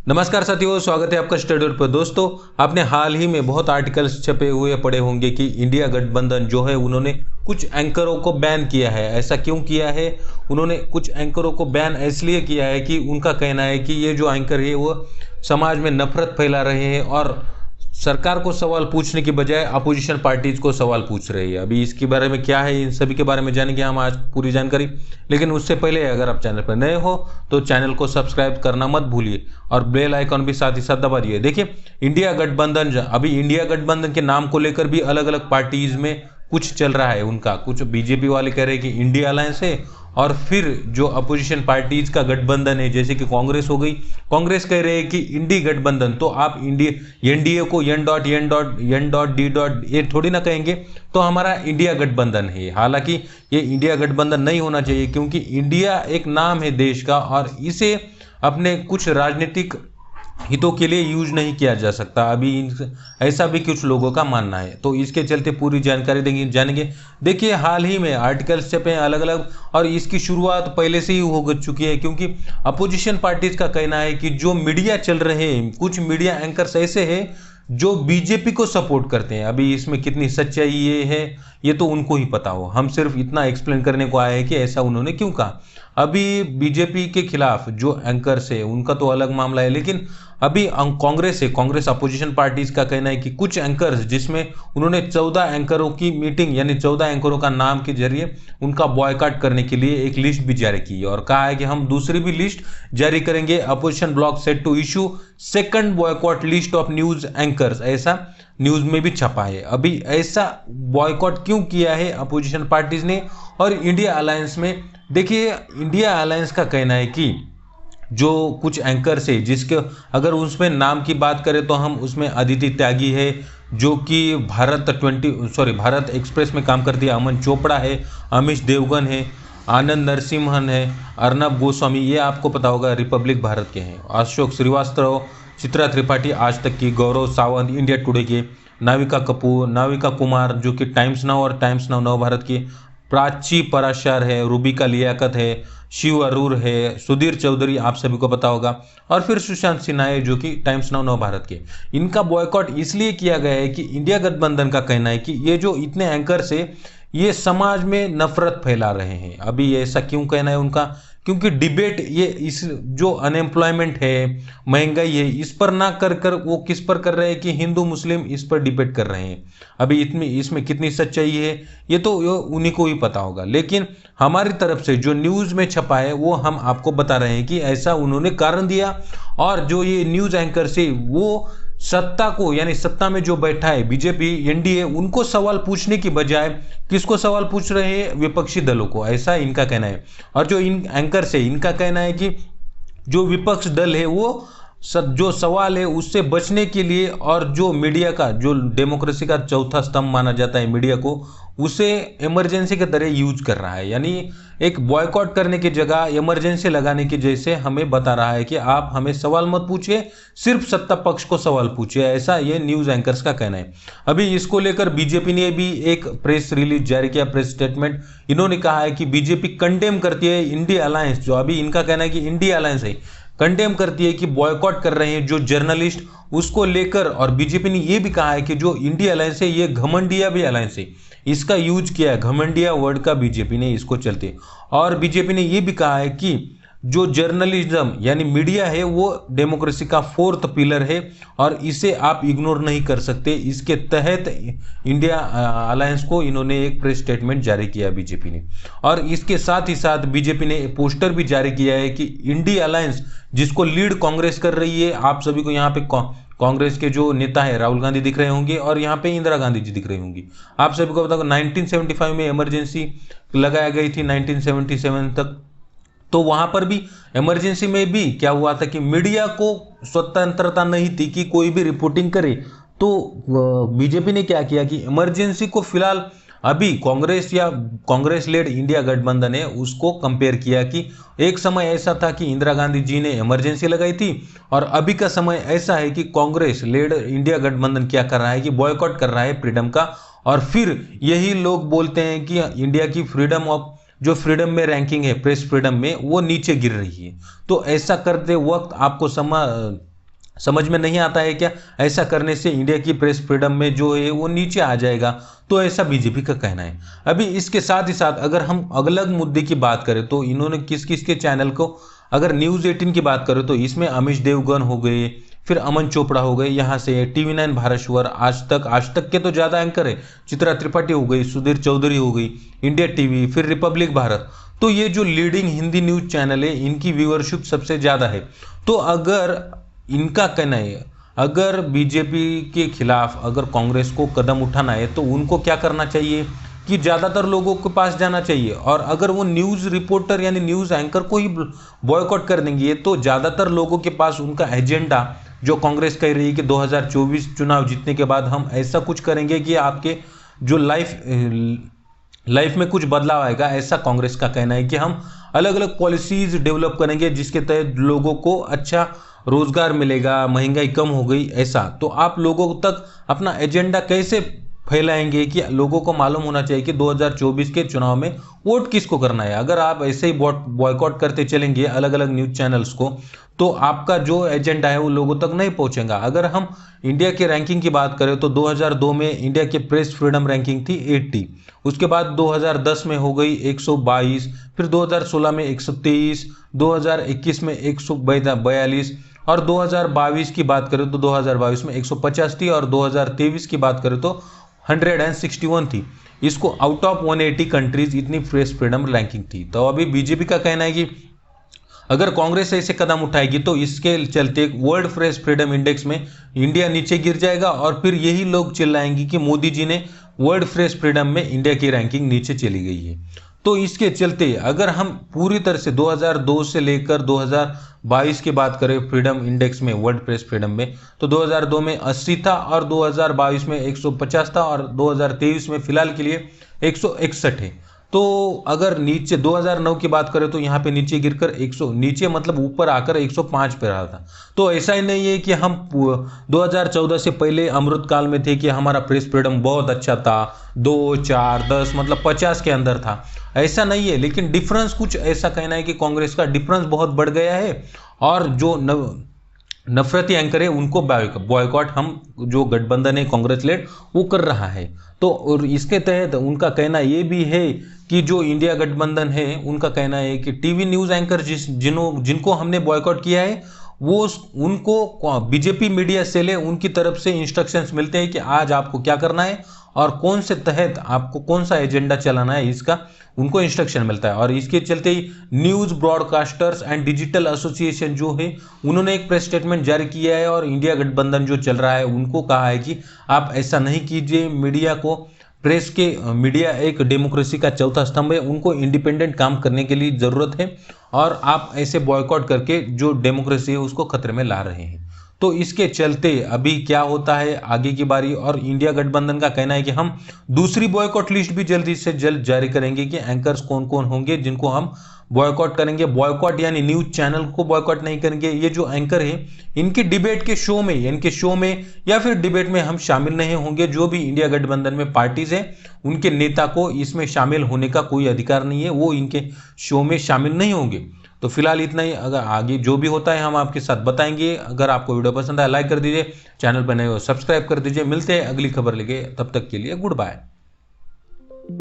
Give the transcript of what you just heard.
नमस्कार साथियों, स्वागत है आपका स्टडी पर। दोस्तों, आपने हाल ही में बहुत आर्टिकल्स छपे हुए पढ़े होंगे कि इंडिया गठबंधन जो है उन्होंने कुछ एंकरों को बैन किया है। ऐसा क्यों किया है? उन्होंने कुछ एंकरों को बैन इसलिए किया है कि उनका कहना है कि ये जो एंकर है वो समाज में नफरत फैला रहे हैं और सरकार को सवाल पूछने की बजाय अपोजिशन पार्टीज को सवाल पूछ रही है। अभी इसके बारे में क्या है, इन सभी के बारे में जानेंगे हम आज पूरी जानकारी। लेकिन उससे पहले अगर आप चैनल पर नए हो तो चैनल को सब्सक्राइब करना मत भूलिए और बेल आइकॉन भी साथ ही साथ दबा दिए। देखिए, इंडिया गठबंधन, अभी इंडिया गठबंधन के नाम को लेकर भी अलग अलग पार्टीज में कुछ चल रहा है उनका। कुछ बीजेपी वाले कह रहे हैं कि इंडिया अलायंस है, और फिर जो अपोजिशन पार्टीज का गठबंधन है जैसे कि कांग्रेस हो गई, कांग्रेस कह रहे हैं कि इंडी गठबंधन। तो आप इंडिया एनडीए को एन.डी. ये थोड़ी ना कहेंगे, तो हमारा इंडिया गठबंधन है। हालांकि ये इंडिया गठबंधन नहीं होना चाहिए, क्योंकि इंडिया एक नाम है देश का और इसे अपने कुछ राजनीतिक हितों के लिए यूज नहीं किया जा सकता। अभी ऐसा भी कुछ लोगों का मानना है, तो इसके चलते पूरी जानकारी देंगे जानेंगे। देखिए, हाल ही में आर्टिकल्स छपे हैं अलग अलग, और इसकी शुरुआत पहले से ही हो चुकी है, क्योंकि अपोजिशन पार्टीज का कहना है कि जो मीडिया चल रहे हैं, कुछ मीडिया एंकर्स ऐसे हैं जो बीजेपी को सपोर्ट करते हैं। अभी इसमें कितनी सच्चाई ये है ये तो उनको ही पता हो, हम सिर्फ इतना एक्सप्लेन करने को आए हैं कि ऐसा उन्होंने क्यों कहा। अभी बीजेपी के खिलाफ जो एंकर्स है उनका तो अलग मामला है, लेकिन अभी कांग्रेस है, कांग्रेस अपोजिशन पार्टीज का कहना है कि कुछ एंकर्स, जिसमें उन्होंने 14 एंकरों की मीटिंग यानी 14 एंकरों का नाम के जरिए उनका बॉयकॉट करने के लिए एक लिस्ट भी जारी की है, और कहा है कि हम दूसरी भी लिस्ट जारी करेंगे। Opposition bloc set to issue second boycott list of news anchors, ऐसा न्यूज में भी छपा है। अभी ऐसा बॉयकॉट क्यों किया है अपोजिशन पार्टीज ने और इंडिया अलायंस में? देखिए, इंडिया अलायंस का कहना है कि जो कुछ एंकर्स है, जिसके अगर उसमें नाम की बात करें तो हम उसमें अदिति त्यागी है जो कि भारत एक्सप्रेस में काम करती है, अमन चोपड़ा है, अमिश देवगन है, आनंद नरसिम्हन है, अर्नब गोस्वामी, ये आपको पता होगा रिपब्लिक भारत के हैं, अशोक श्रीवास्तव, चित्रा त्रिपाठी आज तक की, गौरव सावंत इंडिया टुडे के, नाविका कुमार जो कि टाइम्स नाउ और टाइम्स नाउ नव भारत की, प्राची पराशर है, रूबिका लियाकत है, शिव अरूर है, सुधीर चौधरी आप सभी को पता होगा, और फिर सुशांत सिन्हा है जो कि टाइम्स नाउ नव भारत के। इनका बॉयकॉट इसलिए किया गया है कि इंडिया गठबंधन का कहना है कि ये जो इतने एंकर्स है ये समाज में नफरत फैला रहे हैं। अभी ऐसा क्यों कहना है उनका? क्योंकि डिबेट ये इस जो अनएम्प्लॉयमेंट है, महंगाई है, इस पर ना कर कर वो किस पर कर रहे हैं कि हिंदू मुस्लिम इस पर डिबेट कर रहे हैं। अभी इसमें कितनी सच्चाई है ये तो उन्हीं को ही पता होगा, लेकिन हमारी तरफ से जो न्यूज़ में छपा है वो हम आपको बता रहे हैं कि ऐसा उन्होंने कारण दिया। और जो ये न्यूज़ एंकर से वो सत्ता को, यानी सत्ता में जो बैठा है बीजेपी एनडीए, उनको सवाल पूछने की बजाय किसको सवाल पूछ रहे हैं? विपक्षी दलों को, ऐसा इनका कहना है। और जो इन एंकर से इनका कहना है कि जो विपक्ष दल है वो जो सवाल है उससे बचने के लिए, और जो मीडिया का, जो डेमोक्रेसी का चौथा स्तंभ माना जाता है मीडिया को, उसे इमरजेंसी के तरह यूज कर रहा है। यानी एक बॉयकॉट करने की जगह इमरजेंसी लगाने की जैसे हमें बता रहा है कि आप हमें सवाल मत पूछिए, सिर्फ सत्ता पक्ष को सवाल पूछिए, ऐसा ये न्यूज एंकर्स का कहना है। अभी इसको लेकर बीजेपी ने भी एक प्रेस रिलीज जारी किया, प्रेस स्टेटमेंट। इन्होंने कहा है कि बीजेपी कंडेम करती है इंडिया अलायंस, जो अभी इनका कहना है कि इंडिया अलायंस है, कंडेम करती है कि बॉयकॉट कर रहे हैं जो जर्नलिस्ट, उसको लेकर। और बीजेपी ने यह भी कहा है कि जो इंडिया अलायंस है ये घमंडिया भी अलायंस है, इसका यूज किया है, घमंडिया वर्ड का बीजेपी ने इसको चलते। और बीजेपी ने यह भी कहा है कि जो जर्नलिज्म यानी मीडिया है वो डेमोक्रेसी का फोर्थ पिलर है और इसे आप इग्नोर नहीं कर सकते। इसके तहत इंडिया अलायंस को इन्होंने एक प्रेस स्टेटमेंट जारी किया बीजेपी ने। और इसके साथ ही साथ बीजेपी ने पोस्टर भी जारी किया है कि इंडिया अलायंस, जिसको लीड कांग्रेस कर रही है, आप सभी को यहाँ पे कांग्रेस के जो नेता है राहुल गांधी दिख रहे होंगे और यहाँ पे इंदिरा गांधी जी दिख रही होंगी। आप सभी को बताओ 1975 में इमरजेंसी लगाया गई थी 1977 तक, तो वहां पर भी इमरजेंसी में भी क्या हुआ था कि मीडिया को स्वतंत्रता नहीं थी कि कोई भी रिपोर्टिंग करे। तो बीजेपी ने क्या किया कि इमरजेंसी को फिलहाल अभी कांग्रेस लेड इंडिया गठबंधन है उसको कंपेयर किया कि एक समय ऐसा था कि इंदिरा गांधी जी ने इमरजेंसी लगाई थी, और अभी का समय ऐसा है कि कांग्रेस लेड इंडिया गठबंधन क्या कर रहा है कि बॉयकॉट कर रहा है फ्रीडम का। और फिर यही लोग बोलते हैं कि इंडिया की फ्रीडम में रैंकिंग है, प्रेस फ्रीडम में, वो नीचे गिर रही है। तो ऐसा करते वक्त आपको समझ में नहीं आता है क्या ऐसा करने से इंडिया की प्रेस फ्रीडम में जो है वो नीचे आ जाएगा? तो ऐसा बीजेपी का कहना है। अभी इसके साथ ही साथ अगर हम अलग मुद्दे की बात करें तो इन्होंने किस किस के चैनल को, अगर न्यूज़ 18 की बात करें तो इसमें अमीश देवगन हो गए, फिर अमन चोपड़ा हो गए, यहाँ से TV9 भारतवर्ष, आज तक के तो ज़्यादा एंकर है, चित्रा त्रिपाठी हो गई, सुधीर चौधरी हो गई, इंडिया टीवी, फिर रिपब्लिक भारत। तो ये जो लीडिंग हिंदी न्यूज चैनल है इनकी व्यूअरशिप सबसे ज़्यादा है। तो अगर इनका कहना है अगर बीजेपी के खिलाफ अगर कांग्रेस को कदम उठाना है तो उनको क्या करना चाहिए कि ज़्यादातर लोगों के पास जाना चाहिए, और अगर वो न्यूज़ रिपोर्टर यानी न्यूज़ एंकर को ही बॉयकॉट कर देंगे तो ज़्यादातर लोगों के पास उनका एजेंडा, जो कांग्रेस कह रही है कि 2024 चुनाव जीतने के बाद हम ऐसा कुछ करेंगे कि आपके जो लाइफ में कुछ बदलाव आएगा, ऐसा कांग्रेस का कहना है कि हम अलग अलग पॉलिसीज डेवलप करेंगे जिसके तहत लोगों को अच्छा रोजगार मिलेगा, महंगाई कम हो गई ऐसा। तो आप लोगों तक अपना एजेंडा कैसे फैलाएंगे कि लोगों को मालूम होना चाहिए कि 2024 के चुनाव में वोट किसको करना है। अगर आप ऐसे ही बॉयकॉट करते चलेंगे अलग अलग न्यूज चैनल्स को तो आपका जो एजेंडा है वो लोगों तक नहीं पहुंचेगा। अगर हम इंडिया के रैंकिंग की बात करें तो 2002 में इंडिया के प्रेस फ्रीडम रैंकिंग थी 80, उसके बाद 2010 में हो गई 122, फिर 2016 में 123, 2021 में 142, और 2022 की बात करें तो 2022 में 150 थी, और 2023 की बात करें तो 161 थी। इसको आउट ऑफ 180 कंट्रीज इतनी प्रेस फ्रीडम रैंकिंग थी। तो अभी बीजेपी का कहना है कि अगर कांग्रेस ऐसे कदम उठाएगी तो इसके चलते वर्ल्ड प्रेस फ्रीडम इंडेक्स में इंडिया नीचे गिर जाएगा, और फिर यही लोग चिल्लाएंगे कि मोदी जी ने वर्ल्ड प्रेस फ्रीडम में इंडिया की रैंकिंग नीचे चली गई है। तो इसके चलते अगर हम पूरी तरह से 2002 से लेकर 2022 की बात करें फ्रीडम इंडेक्स में, वर्ल्ड प्रेस फ्रीडम में, तो 2002 में 80 था, और 2022 में 150 था, और 2023 में फिलहाल के लिए 161 है। तो अगर नीचे 2009 की बात करें तो यहाँ पे नीचे गिरकर 100, नीचे मतलब ऊपर आकर 105 पे रहा था। तो ऐसा ही नहीं है कि हम 2014 से पहले अमृतकाल में थे कि हमारा प्रेस फ्रीडम बहुत अच्छा था, 2, 4, 10 मतलब 50 के अंदर था, ऐसा नहीं है। लेकिन डिफरेंस कुछ ऐसा कहना है कि कांग्रेस का डिफरेंस बहुत बढ़ गया है, और जो नफरती एंकर है उनको बॉयकॉट हम जो गठबंधन है कांग्रेस लेड वो कर रहा है। तो और इसके तहत उनका कहना ये भी है कि जो इंडिया गठबंधन है उनका कहना है कि टीवी न्यूज़ एंकर जिनको हमने बॉयकॉट किया है वो उनको बीजेपी मीडिया सेल है उनकी तरफ से इंस्ट्रक्शंस मिलते हैं कि आज आपको क्या करना है और कौन से तहत आपको कौन सा एजेंडा चलाना है, इसका उनको इंस्ट्रक्शन मिलता है। और इसके चलते ही news broadcasters and digital association जो है उन्होंने एक प्रेस स्टेटमेंट जारी किया है, और इंडिया गठबंधन जो चल रहा है उनको कहा है कि आप ऐसा नहीं कीजिए, मीडिया को मीडिया एक डेमोक्रेसी का चौथा स्तंभ है, उनको इंडिपेंडेंट काम करने के लिए ज़रूरत है, और आप ऐसे बॉयकॉट करके जो डेमोक्रेसी है उसको खतरे में ला रहे हैं। तो इसके चलते अभी क्या होता है आगे की बारी, और इंडिया गठबंधन का कहना है कि हम दूसरी बॉयकॉट लिस्ट भी जल्दी से जल्द जारी करेंगे कि एंकर्स कौन कौन होंगे जिनको हम बॉयकॉट करेंगे। बॉयकॉट यानी न्यूज चैनल को बॉयकॉट नहीं करेंगे, ये जो एंकर है इनके डिबेट के शो में या फिर डिबेट में हम शामिल नहीं होंगे। जो भी इंडिया गठबंधन में पार्टीज हैं उनके नेता को इसमें शामिल होने का कोई अधिकार नहीं है, वो इनके शो में शामिल नहीं होंगे। तो फिलहाल इतना ही, अगर आगे जो भी होता है हम आपके साथ बताएंगे। अगर आपको वीडियो पसंद आया लाइक कर दीजिए, चैनल पर नए हो सब्सक्राइब कर दीजिए। मिलते हैं अगली खबर लेके, तब तक के लिए गुड बाय।